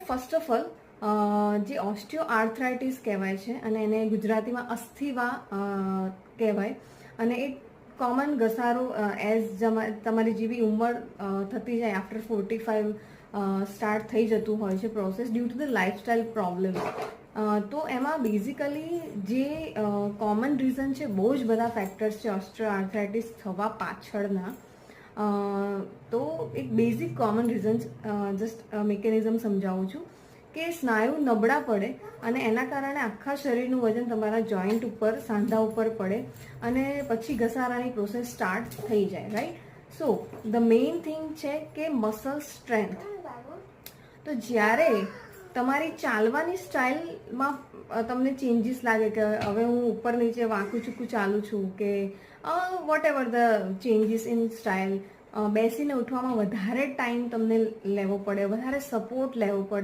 First of all જે ઓસ્ટિયો arthritis કહેવાય છે અને એને ગુજરાતીમાં અસ્થિવા કહેવાય, અને એક કોમન ઘસારો એઝ તમારી જેવી ઉંમર થતી જાય આફ્ટર 45 સ્ટાર્ટ થઈ જતું હોય છે process due to the lifestyle problem. તો એમાં બેઝિકલી જે કોમન રીઝન છે, બહુ જ બધા ફેક્ટર્સ છે ઓસ્ટિયો આર્થરાઇટિસ થવા પાછળના. તો એક basic common reason just mechanism સમજાવું છું કે સ્નાયુ નબળા પડે અને એના કારણે આખા શરીરનું વજન તમારા જોઈન્ટ ઉપર, સાંધા ઉપર પડે અને પછી ઘસારાની પ્રોસેસ સ્ટાર્ટ થઈ જાય, right. So the main thing છે કે મસલ સ્ટ્રેન્થ. તો જ્યારે તમારી ચાલવાની સ્ટાઇલમાં તમને ચેન્જીસ લાગે કે હવે હું ઉપર નીચે વાંકું ચૂકું ચાલું છું કે whatever the changes in style, બેસીને ઉઠવામાં વધારે ટાઈમ તમને લેવો પડે, વધારે સપોર્ટ લેવો પડે,